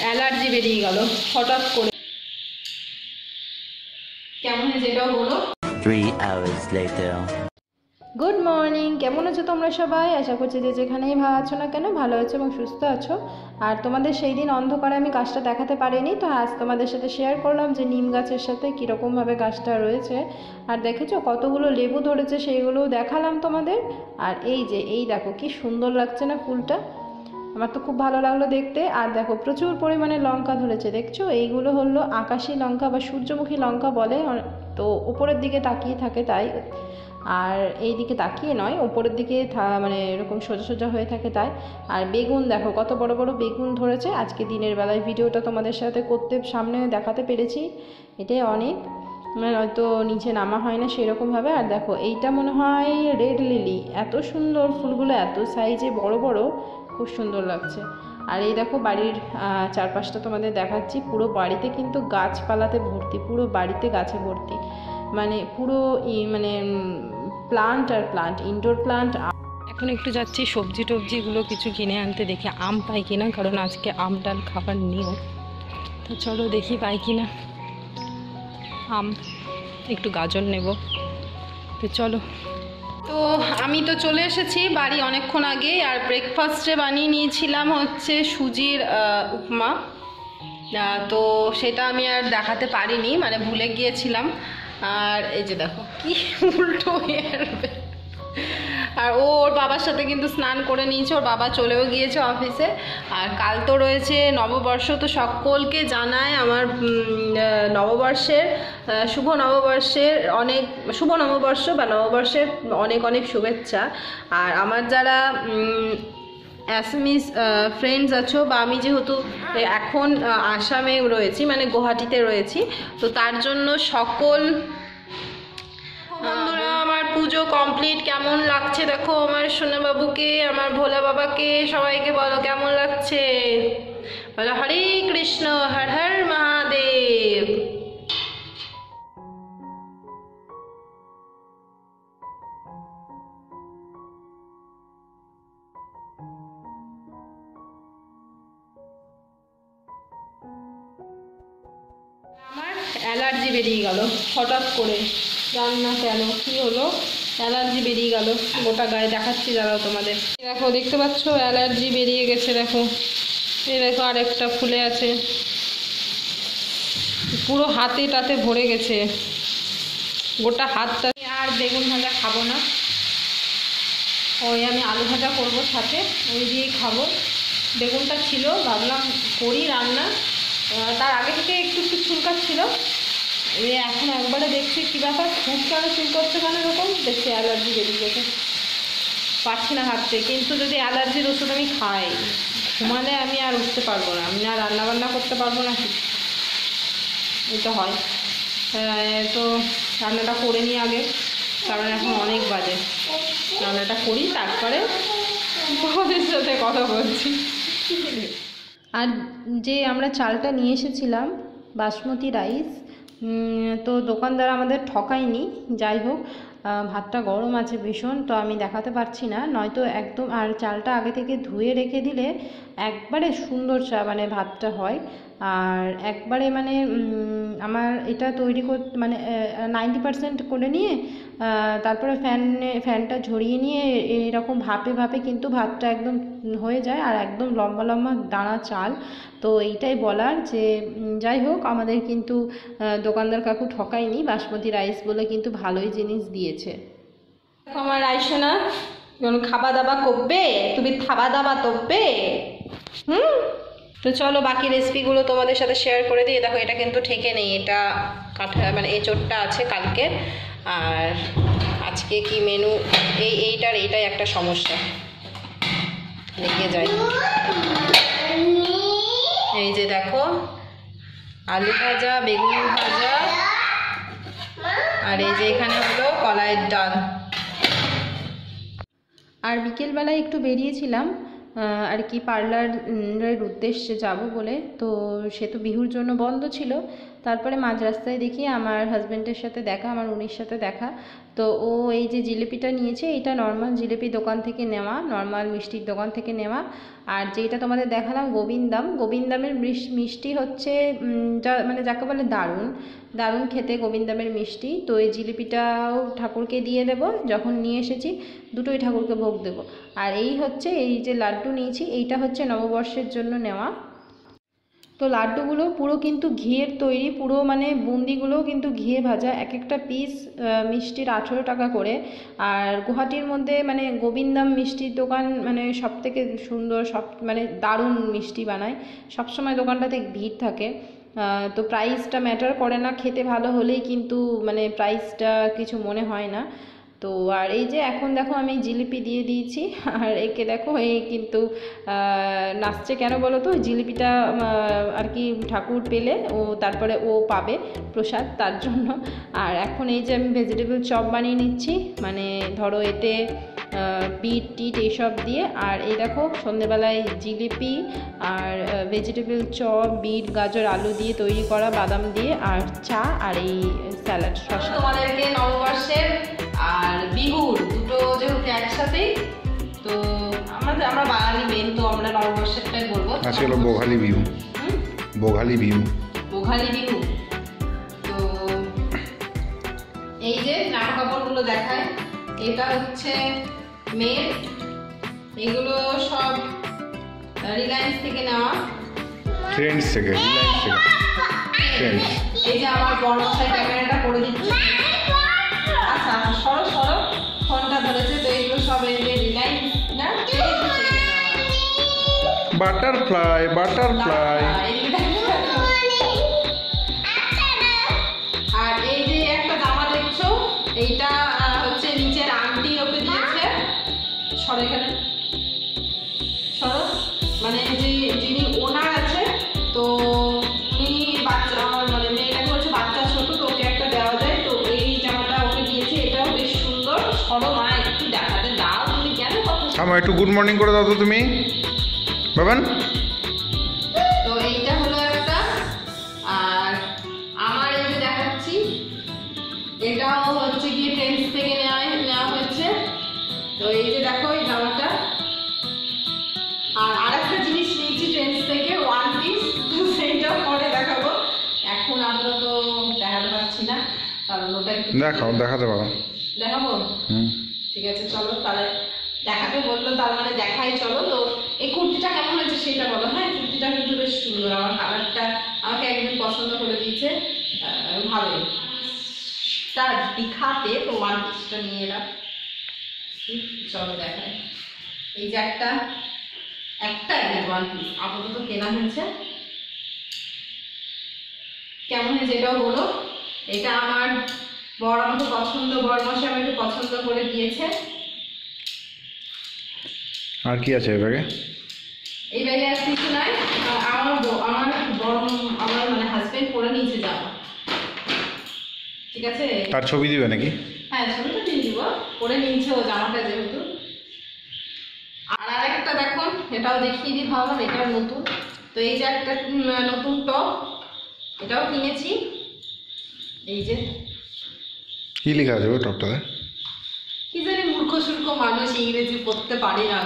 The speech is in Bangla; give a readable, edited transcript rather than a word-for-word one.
অ্যালার্জি বেরিয়ে গেল হঠাৎ করে। কেমন হয়েছে এটাও বলো। 3 hours later. গুড মর্নিং, কেমন আছো তোমরা সবাই? আশা করছি যে যেখানেই আছো না কেন ভালো আছো এবং সুস্থ আছো। আর তোমাদের সেই দিন অন্ধকারে আমি গাছটা দেখাতে পারিনি, তো আজ তোমাদের সাথে শেয়ার করলাম যে নিম গাছের সাথে কীরকমভাবে গাছটা রয়েছে। আর দেখেছো কতগুলো লেবু ধরেছে, সেইগুলোও দেখালাম তোমাদের। আর এই দেখো কি সুন্দর লাগছে না ফুলটা, আমার তো খুব ভালো লাগলো দেখতে। আর দেখো প্রচুর পরিমাণে লঙ্কা ধরেছে, দেখছো এইগুলো হলো আকাশি লঙ্কা বা সূর্যমুখী লঙ্কা বলে, তো উপরের দিকে তাকিয়ে থাকে তাই। আর এই দিকে তাকিয়ে নয়, উপরের দিকে মানে এরকম সোজা সোজা হয়ে থাকে তাই। আর বেগুন দেখো কত বড় বড় বেগুন ধরেছে। আজকে দিনের বেলায় ভিডিওটা তোমাদের সাথে সামনে দেখাতে পেরেছি, এটাই অনেক। মানে হয়তো নিচে নামা হয় না সেরকমভাবে। আর দেখো এইটা মনে হয় রেড লিলি, এত সুন্দর ফুলগুলো, এত সাইজে বড় বড়, খুব সুন্দর লাগছে। আর এই দেখো বাড়ির চারপাশটা তোমাদের দেখাচ্ছি, পুরো বাড়িতে কিন্তু গাছপালাতে ভর্তি, পুরো বাড়িতে গাছে ভর্তি, মানে পুরো মানে প্লান্ট আর প্লান্ট, ইনডোর প্লান্ট। এখন একটু যাচ্ছি সবজি টবজিগুলো কিছু কিনে আনতে, দেখি আম পাই কিনা, কারণ আজকে আম ডাল খাবার নিও। তো চলো দেখি পাই কিনা আম, একটু গাজর নেব। তো চলো, তো আমি তো চলে এসেছি বাড়ি অনেকক্ষণ আগে। আর ব্রেকফাস্টে বানিয়ে নিয়েছিলাম হচ্ছে সুজির উপমা, তো সেটা আমি আর দেখাতে পারিনি, মানে ভুলে গিয়েছিলাম। আর এই যে দেখো কি উল্টো হয়ে আসবে। আর ওর বাবার সাথে কিন্তু স্নান করে নিয়েছে, ওর বাবা চলেও গিয়েছে অফিসে। আর কাল তো রয়েছে নববর্ষ, তো সকলকে জানায় আমার নববর্ষের শুভ নববর্ষের অনেক শুভ নববর্ষ বা নববর্ষের অনেক অনেক শুভেচ্ছা। আর আমার যারা অ্যাসামিস ফ্রেন্ডস আছো, বা আমি যেহেতু এখন আসামে রয়েছি, মানে গুয়াহাটিতে রয়েছি, তো তার জন্য সকল বন্ধুরা, আমার পুজো কমপ্লিট। কেমন লাগছে দেখো আমার সোনা বাবুকে, আমার ভোলা বাবাকে, সবাইকে বলো কেমন লাগছে, বলো হরে কৃষ্ণ, হর হর মহাদেব। আমার অ্যালার্জি বেরিয়ে গেল হঠাৎ করে, জান না কেন কি হলো, অ্যালার্জি বেরিয়ে গেল গোটা গায়ে, দেখাচ্ছি দাঁড়াও তোমাদের। দেখো দেখতে পাচ্ছ অ্যালার্জি বেরিয়ে গেছে, দেখো এই দেখো আরেকটা ফুলে আছে, পুরো হাতে টাতে ভরে গেছে গোটা হাতটা। আর বেগুন ভাজা খাবো না, ওই আমি আলু ভাজা করবো সাথে, ওই দিয়েই খাবো। বেগুনটা ছিল, ভাবলাম করি রান্না, তার আগে থেকে একটু একটু চুলকাচ্ছিল, এখন একবারে দেখছি কী ব্যাপার, খুব কেন চুলকাচ্ছে কেন এরকম, দেখছি অ্যালার্জি বেরিয়ে গেছে, পারছি না হাঁটতে। কিন্তু যদি অ্যালার্জির ওষুধ আমি খাই, ঘুমালে আমি আর উঠতে পারবো না, আমি আর রান্নাবান্না করতে পারবো না, এটা হয়। তো রান্নাটা করে নিই আগে, কারণ এখন অনেক বাজে, রান্নাটা করি তারপরে তোমাদের সাথে কথা বলছি। আর যে আমরা চালটা নিয়ে এসেছিলাম বাসমতি রাইস, তো দোকানদার আমাদের ঠকায়নি, যাই হোক ভাতটা গরম আছে ভীষণ, তো আমি দেখাতে পারছি না, নয়তো একদম। আর চালটা আগে থেকে ধুয়ে রেখে দিলে একবারে সুন্দর মানে ভাতটা হয়। আর একবারে মানে আমার এটা তৈরি করতে মানে 90% করে নিয়ে তারপরে ফ্যানটা ঝরিয়ে নিয়ে এরকম ভাপে ভাপে কিন্তু ভাতটা একদম হয়ে যায়, আর একদম লম্বা লম্বা দানা চাল। তো এইটাই বলার যে যাই হোক আমাদের কিন্তু দোকানদার কাকু ঠকায়নি, বাসমতি রাইস বলে কিন্তু ভালোই জিনিস দিয়েছে। আমার রাইসোনা যখন খাওয়া দাওয়া করবে, তুমি খাওয়া দাওয়া করবে। তো চলো বাকি রেসিপিগুলো তোমাদের সাথে শেয়ার করে দিই। দেখো এটা কিন্তু ঠেকে নেই, এটা কাঠা মানে এঁচোড়টা আছে কালকে। আর আজকে কি মেনু, এইটাই একটা সমস্যা, লেগে যায়। এই যে দেখো আলু ভাজা, বেগুন ভাজা, আর এই যে এখানে হলো কলাইয়ের ডাল। আর বিকেলবেলায় একটু বেরিয়েছিলাম আর কি পার্লারের উদ্দেশ্যে যাব বলে, তো সে তো বিহুর জন্য বন্ধ ছিল। তারপরে মাঝ রাস্তায় দেখি আমার হাজব্যান্ডের সাথে দেখা, আমার উনির সাথে দেখা, তো ও এই যে জিলিপিটা নিয়েছে, এটা নর্মাল জিলিপি দোকান থেকে নেওয়া, নর্মাল মিষ্টির দোকান থেকে নেওয়া। আর যেটা তোমাদের দেখালাম গোবিন্দামের মিষ্টি হচ্ছে মানে যাকে বলে দারুণ দারুণ খেতে গোবিন্দামের মিষ্টি। তো এই জিলিপিটাও ঠাকুরকে দিয়ে দেব, যখন নিয়ে এসেছি দুটোই ঠাকুরকে ভোগ দেব। আর এই হচ্ছে এই যে লাড্ডু নিয়েছি, এইটা হচ্ছে নববর্ষের জন্য নেওয়া। তো লাড্ডুগুলো পুরো কিন্তু ঘিয়ের তৈরি, পুরো মানে বুন্দিগুলোও কিন্তু ঘিয়ে ভাজা, এক একটা পিস মিষ্টির 18 টাকা করে। আর গুয়াহাটির মধ্যে মানে গোবিন্দাম মিষ্টির দোকান মানে সব থেকে সুন্দর, সব মানে দারুণ মিষ্টি বানায়, সবসময় দোকানটাতে ভিড় থাকে। তো প্রাইসটা ম্যাটার করে না, খেতে ভালো হলেই কিন্তু মানে প্রাইসটা কিছু মনে হয় না। তো আর এই যে এখন দেখো আমি জিলিপি দিয়ে দিয়েছি, আর একে দেখো এই কিন্তু নাচছে কেন বলো তো, জিলিপিটা আর কি ঠাকুর পেলে ও তারপরে ও পাবে প্রসাদ, তার জন্য। আর এখন এই যে আমি ভেজিটেবল চপ বানিয়ে নিচ্ছি, মানে ধরো এতে বিট টিট এইসব দিয়ে। আর এই দেখো সন্ধেবেলায় জিলিপি আর ভেজিটেবল চপ, বিট গাজর আলু দিয়ে তৈরি করা, বাদাম দিয়ে, আর চা, আর এই স্যালাড শসা। তোমাদেরকে নববর্ষের আর বিহুর দুটো যেহেতু একসাথেই, তো আমরা বাঙালি মেন, তো আমরা নববর্ষেরটাই বলবো। আজকে হলো বোগালি বিহু। তো এই যে জামা কাপড়গুলো দেখায়, এটা হচ্ছে মেয়ের, এগুলো সব রিলায়েন্স থেকে নেওয়া, ট্রেন্ডস থেকে, এই যে আমার বড়মশাই ক্যামেরাটা করে দিচ্ছে। আচ্ছা সরো ফোনটা ধরেছে। তো এগুলো সব এই যে রিলায়েন্স না, বাটারফ্লাই আর এই যে একটা জামা দেখছো, এইটা হচ্ছে নিচের আন্টি ওকে দিয়েছে। সরো এখানে সরো, মানে যে যিনি ওনার আছে, তো উনি বাচ্চা, আমার মানে মেয়েটাকে বলছে বাচ্চা ছোট, তো ওকে একটা দেওয়া যায়, তো এই জামাটা ওকে দিয়েছে, এটাও বেশ সুন্দর। সরো মা, একটু দেখাতে দাও, তুমি কেন কথা। আমার একটু গুড মর্নিং করে দাও তো তুমি বাবান। তো এইটা হলো একটা। আর আমার এই যে দেখাচ্ছি, এটাও হচ্ছে গিয়ে ট্রেন্ডস থেকে নেওয়া হয়েছে। তো এই যে দেখো এই জামাটা। আর আরেকটা জিনিস নিয়েছি ট্রেন্ডস থেকে, ওয়ান পিস, তো সেইটাও পরে দেখাবো, এখন আমরা তো দেখাতে পারছি না, কারণ ওটা দেখাতে পারো। দেখাবো, ঠিক আছে চলো তাহলে। দেখাতে বললো তার মানে দেখাই, চলো। তো এই কুর্তিটা কেমন হয়েছে সেটা বলো। হ্যাঁ, কুর্তিটা কিন্তু বেশ সুন্দর, আমার কালারটা আমাকে একদিন পছন্দ করে দিয়েছে, ভালোই তা দিখাতে। তো ওয়ান পিসটা নিয়ে এলাম, চলো দেখাই। এই যে একটা ওয়ান পিস আপাতত কেনা হয়েছে, কেমন হয়েছে এটাও বলো। এটা আমার বড় আমাকে পছন্দ, বড় মশাই আমাকে পছন্দ করে দিয়েছে। আর কি আছে এই ব্যাগে? এই ব্যাগে আর কিছু নাই, আমার বড় আমার মানে হাজবেন্ড পরে নিয়েছে জামা, ঠিক আছে। তার ছবি দিবে নাকি? হ্যাঁ, ছবিটা দিয়ে দিব, পরে নিয়েছে ও জামাটা যেহেতু। আর আরেকটা দেখো, এটাও দেখিয়ে দিই ভাবলাম, এটাও নতুন। তো এই যে একটা নতুন টপ, এটাও কিনেছি। এই যে কি লেখা আছে ওই টপটাতে? কি জানি, মূর্খ সুর্খ মানুষ, ইংরেজি পড়তে পারি না।